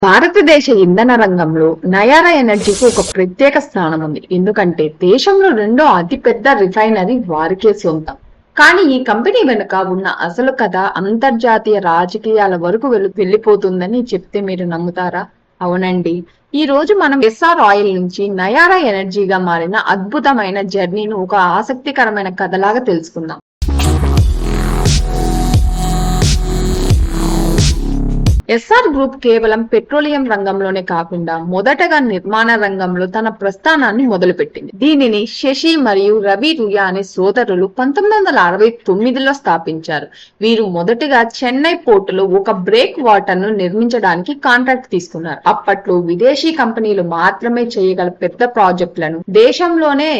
భారతదేశ ఇంధన రంగంలో నయారా ఎనర్జీకి ఒక ప్రత్యేక స్థానం ఉంది. ఎందుకంటే దేశంలో రెండో అతిపెద్ద రిఫైనరీ వారికే సొంతం. కానీ ఈ కంపెనీ వెనుక ఉన్న అసలు కథ అంతర్జాతీయ రాజకీయాల వరకు వెళ్లిపోతుందని చెప్తే మీరు నమ్ముతారా? అవునండి, ఈ రోజు మనం ఎస్ఆర్ ఆయిల్ నుంచి నయారా ఎనర్జీగా మారిన అద్భుతమైన జర్నీని ఒక ఆసక్తికరమైన కథలాగా తెలుసుకుందాం. ఎస్ఆర్ గ్రూప్ కేవలం పెట్రోలియం రంగంలోనే కాకుండా మొదటగా నిర్మాణ రంగంలో తన ప్రస్థానాన్ని మొదలుపెట్టింది. దీనిని శశి మరియు రవి రుయా అనే సోదరులు 1969లో స్థాపించారు. వీరు మొదటగా చెన్నై పోర్టులో ఒక బ్రేక్ వాటర్ ను నిర్మించడానికి కాంట్రాక్ట్ తీసుకున్నారు. అప్పట్లో విదేశీ కంపెనీలు మాత్రమే చేయగల పెద్ద ప్రాజెక్టులను దేశంలోనే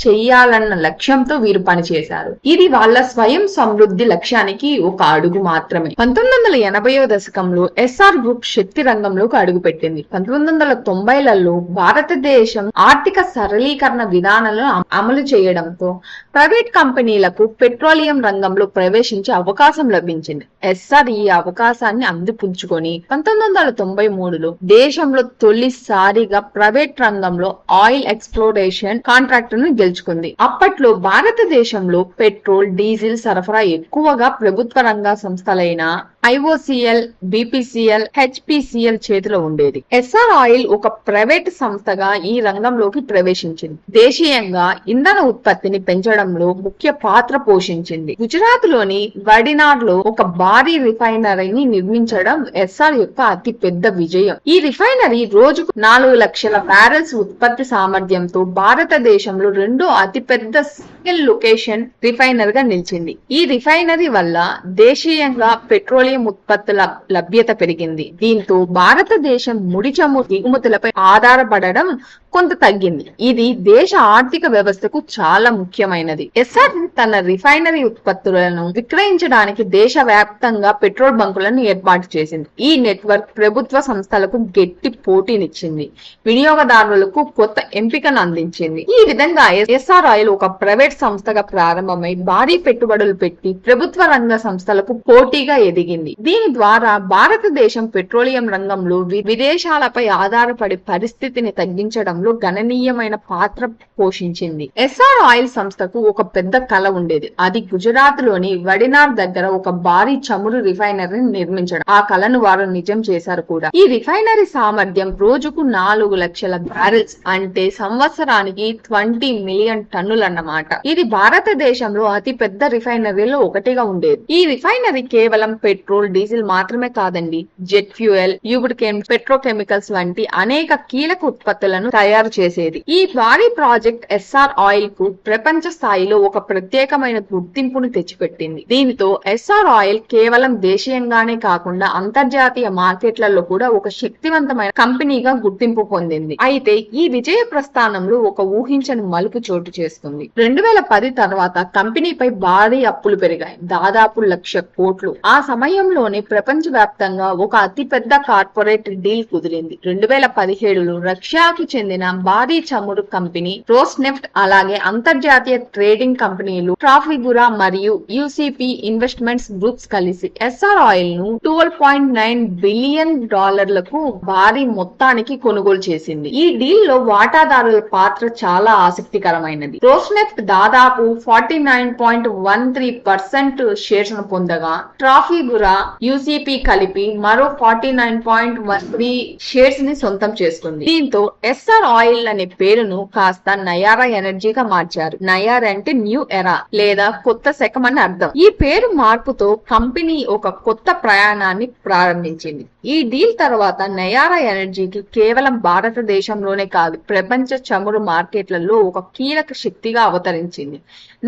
చెయ్యాలన్న లక్ష్యంతో వీరు పనిచేశారు. ఇది వాళ్ళ స్వయం సమృద్ధి లక్ష్యానికి ఒక అడుగు మాత్రమే. 1980వ దశకంలో ఎస్ఆర్ గ్రూప్ శక్తి రంగంలోకి అడుగుపెట్టింది. 1990లలో భారతదేశం ఆర్థిక సరళీకరణ విధానాలను అమలు చేయడంతో ప్రైవేట్ కంపెనీలకు పెట్రోలియం రంగంలో ప్రవేశించే అవకాశం లభించింది. ఎస్ఆర్ ఈ అవకాశాన్ని అందిపుంచుకొని 1993లో దేశంలో తొలిసారిగా ప్రైవేట్ రంగంలో ఆయిల్ ఎక్స్ప్లోరేషన్ కాంట్రాక్ట్ ను గెలుచుకుంది. అప్పట్లో భారతదేశంలో పెట్రోల్, డీజిల్ సరఫరా ఎక్కువగా ప్రభుత్వ రంగ సంస్థలైన ఐఓసిఎల్, బిపిసిఎల్, హెచ్పిసిఎల్ చేతిలో ఉండేది. ఎస్ఆర్ ఆయిల్ ఒక ప్రైవేట్ సంస్థగా ఈ రంగంలోకి ప్రవేశించింది. దేశీయంగా ఇంధన ఉత్పత్తిని పెంచడంలో ముఖ్య పాత్ర పోషించింది. గుజరాత్ లోని వడినాడ్ లో ఒక భారీ రిఫైనరీని నిర్మించడం ఎస్ఆర్ యొక్క అతి పెద్ద విజయం. ఈ రిఫైనరీ రోజుకు 4 లక్షల బ్యారెల్స్ ఉత్పత్తి సామర్థ్యంతో భారతదేశంలో రెండో అతిపెద్ద సింగిల్ లొకేషన్ రిఫైనర్ గా నిలిచింది. ఈ రిఫైనరీ వల్ల దేశీయంగా పెట్రోలియం ఉత్పత్తుల లభ్యత పెరిగింది. దీంతో భారతదేశం ముడి చమురు దిగుమతులపై ఆధారపడడం కొంత తగ్గింది. ఇది దేశ ఆర్థిక వ్యవస్థకు చాలా ముఖ్యమైనది. ఎస్ఆర్ తన రిఫైనరీ ఉత్పత్తులను విక్రయించడానికి దేశవ్యాప్తంగా పెట్రోల్ బంకులను ఏర్పాటు చేసింది. ఈ నెట్వర్క్ ప్రభుత్వ సంస్థలకు గట్టి పోటీనిచ్చింది, వినియోగదారులకు కొత్త ఎంపికను అందించింది. ఈ విధంగా ఎస్ఆర్ ఆయిల్ ఒక ప్రైవేట్ సంస్థగా ప్రారంభమై భారీ పెట్టుబడులు పెట్టి ప్రభుత్వ రంగ సంస్థలకు పోటీగా ఎదిగింది. దీని ద్వారా భారతదేశం పెట్రోలియం రంగంలో విదేశాలపై ఆధారపడే పరిస్థితిని తగ్గించడంలో గణనీయమైన పాత్ర పోషించింది. ఎస్ఆర్ ఆయిల్ సంస్థకు ఒక పెద్ద కళ ఉండేది. అది గుజరాత్ లోని వడినాడ్ దగ్గర ఒక భారీ చమురు రిఫైనరీని నిర్మించడం. ఆ కళను వారు నిజం చేశారు కూడా. ఈ రిఫైనరీ సామర్థ్యం రోజుకు 4 లక్షల బ్యారెల్స్, అంటే సంవత్సరానికి 20 మిలియన్ టన్నులు అన్నమాట. ఇది భారతదేశంలో అతి పెద్ద రిఫైనరీలో ఒకటిగా ఉండేది. ఈ రిఫైనరీ కేవలం పెట్రోల్, డీజిల్ మాత్రమే కాదండి, జెట్ ఫ్యూయల్, ల్యూబ్రికెంట్, పెట్రోకెమికల్స్ వంటి అనేక కీలక ఉత్పత్తులను తయారు చేసేది. ఈ భారీ ప్రాజెక్ట్ ఎస్ఆర్ ఆయిల్ కు ప్రపంచ స్థాయిలో ఒక ప్రత్యేకమైన గుర్తింపును తెచ్చిపెట్టింది. దీనితో ఎస్ఆర్ ఆయిల్ కేవలం దేశీయంగానే కాకుండా అంతర్జాతీయ మార్కెట్లలో కూడా ఒక శక్తివంతమైన కంపెనీగా గుర్తింపు పొందింది. అయితే ఈ విజయ ప్రస్థానంలో ఒక ఊహించని మలుపు చోటు చేసుకుంది. 2010 తర్వాత కంపెనీపై భారీ అప్పులు పెరిగాయి, దాదాపు 1,00,000 కోట్లు. ఆ సమయంలోనే ప్రపంచ వ్యాప్తంగా ఒక అతిపెద్ద కార్పొరేట్ డీల్ కుదిరింది. 2017లో రష్యాకి చెందిన భారీ చమురు కంపెనీ రోస్నెఫ్ట్, అలాగే అంతర్జాతీయ ట్రేడింగ్ కంపెనీలు ట్రాఫిగురా మరియు యూసీపీ ఇన్వెస్ట్మెంట్స్ గ్రూప్స్ కలిసి ఎస్ఆర్ ఆయిల్ ను $12.9 బిలియన్ భారీ మొత్తానికి కొనుగోలు చేసింది. ఈ డీల్ లో వాటాదారుల పాత్ర చాలా ఆసక్తికరమైనది. రోస్నెఫ్ట్ దాదాపు 49.13% షేర్స్ ను పొందగా ట్రాఫిగురా, యూసీపీ కలిపి మరో 49.13 షేర్స్ ని సొంతం చేసుకుంది. దీంతో ఎస్ఆర్ ఆయిల్ అనే పేరును కాస్త నయారా ఎనర్జీగా మార్చారు. నయార్ అంటే న్యూ ఎరా లేదా కొత్త శకం అని అర్థం. ఈ పేరు మార్పుతో కంపెనీ ఒక కొత్త ప్రయాణాన్ని ప్రారంభించింది. ఈ డీల్ తర్వాత నయారా ఎనర్జీకి కేవలం భారతదేశంలోనే కాదు, ప్రపంచ చమురు మార్కెట్లలో ఒక కీలక శక్తిగా అవతరించింది.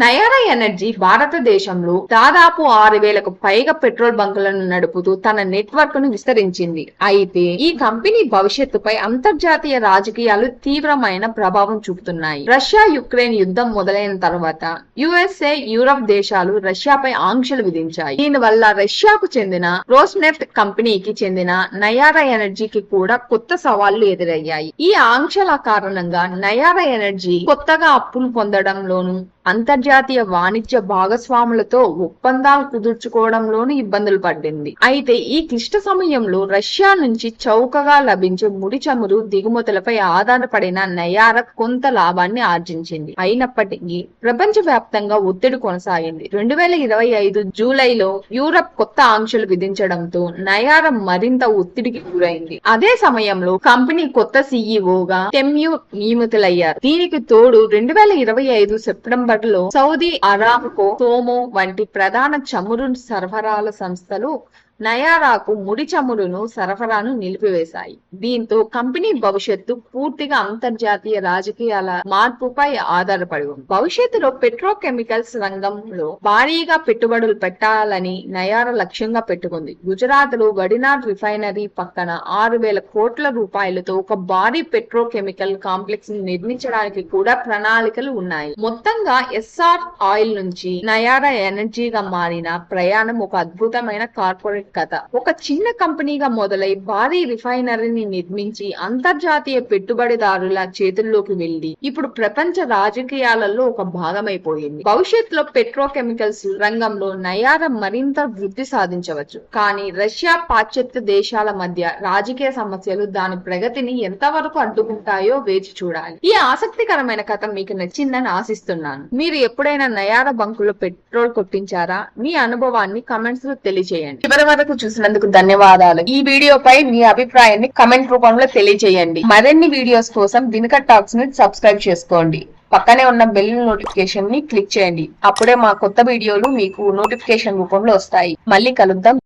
నయారా ఎనర్జీ భారతదేశంలో దాదాపు 6,000కు పైగా పెట్రోల్ బంకులను నడుపుతూ తన నెట్వర్క్ ను విస్తరించింది. అయితే ఈ కంపెనీ భవిష్యత్తుపై అంతర్జాతీయ రాజకీయాలు తీవ్రమైన ప్రభావం చూపుతున్నాయి. రష్యా యుక్రెయిన్ యుద్ధం మొదలైన తర్వాత యుఎస్ఏ, యూరప్ దేశాలు రష్యాపై ఆంక్షలు విధించాయి. దీనివల్ల రష్యాకు చెందిన రోస్నెఫ్ట్ కంపెనీకి చెందిన నయారా ఎనర్జీకి కూడా కొత్త సవాళ్లు ఎదురయ్యాయి. ఈ ఆంక్షల కారణంగా నయారా ఎనర్జీ కొత్తగా అప్పులు పొందడంలోనూ అంతర్జాతీయ వాణిజ్య భాగస్వాములతో ఒప్పందాలు కుదుర్చుకోవడంలోనూ ఇబ్బందులు పడింది. అయితే ఈ క్లిష్ట సమయంలో రష్యా నుంచి చౌకగా లభించే ముడి చమురు దిగుమతులపై ఆధారపడిన నయారా కొంత లాభాన్ని ఆర్జించింది. అయినప్పటికీ ప్రపంచ వ్యాప్తంగా ఒత్తిడి కొనసాగింది. 2025 జూలైలో యూరప్ కొత్త ఆంక్షలు విధించడంతో నయారా మరింత ఒత్తిడికి గురైంది. అదే సమయంలో కంపెనీ కొత్త సీఈఓగా టెమ్యూ నియమితులయ్యారు. దీనికి తోడు 2025 సెప్టెంబర్ లో సౌదీ అరామ్కో, సోమో వంటి ప్రధాన చమురు సరఫరాల సంస్థలు నయారాకు ముడి చమురును సరఫరాను నిలిపివేశాయి. దీంతో కంపెనీ భవిష్యత్తు పూర్తిగా అంతర్జాతీయ రాజకీయాల మార్పుపై ఆధారపడి ఉంది. భవిష్యత్తులో పెట్రోకెమికల్స్ రంగంలో భారీగా పెట్టుబడులు పెట్టాలని నయారా లక్ష్యంగా పెట్టుకుంది. గుజరాత్ లో వడినాడ్ రిఫైనరీ పక్కన 6,000 కోట్ల రూపాయలతో ఒక భారీ పెట్రోకెమికల్ కాంప్లెక్స్ ని నిర్మించడానికి కూడా ప్రణాళికలు ఉన్నాయి. మొత్తంగా ఎస్ఆర్ ఆయిల్ నుంచి నయారా ఎనర్జీగా మారిన ప్రయాణం ఒక అద్భుతమైన కార్పొరేట్ కథ. ఒక చిన్న కంపెనీగా మొదలై భారీ రిఫైనరీని నిర్మించి అంతర్జాతీయ పెట్టుబడిదారుల చేతుల్లోకి వెళ్లి ఇప్పుడు ప్రపంచ రాజకీయాలలో ఒక భాగమైపోయింది. భవిష్యత్తులో పెట్రోకెమికల్స్ రంగంలో నయారా మరింత వృద్ధి సాధించవచ్చు. కానీ రష్యా, పాశ్చాత్య దేశాల మధ్య రాజకీయ సమస్యలు దాని ప్రగతిని ఎంతవరకు అడ్డుకుంటాయో వేచి చూడాలి. ఈ ఆసక్తికరమైన కథ మీకు నచ్చిందని ఆశిస్తున్నాను. మీరు ఎప్పుడైనా నయారా బంకులో పెట్రోల్ కొట్టించారా? మీ అనుభవాన్ని కమెంట్స్ లో తెలియజేయండి. చివరి వరకు చూసినందుకు ధన్యవాదాలు. ఈ వీడియోపై మీ అభిప్రాయాన్ని కమెంట్ రూపంలో తెలియజేయండి. మరిన్ని వీడియోస్ కోసం దినకర్ టాక్స్ ని సబ్స్క్రైబ్ చేసుకోండి. పక్కనే ఉన్న బెల్ నోటిఫికేషన్ ని క్లిక్ చేయండి. అప్పుడే మా కొత్త వీడియోలు మీకు నోటిఫికేషన్ రూపంలో వస్తాయి. మళ్ళీ కలుద్దాం.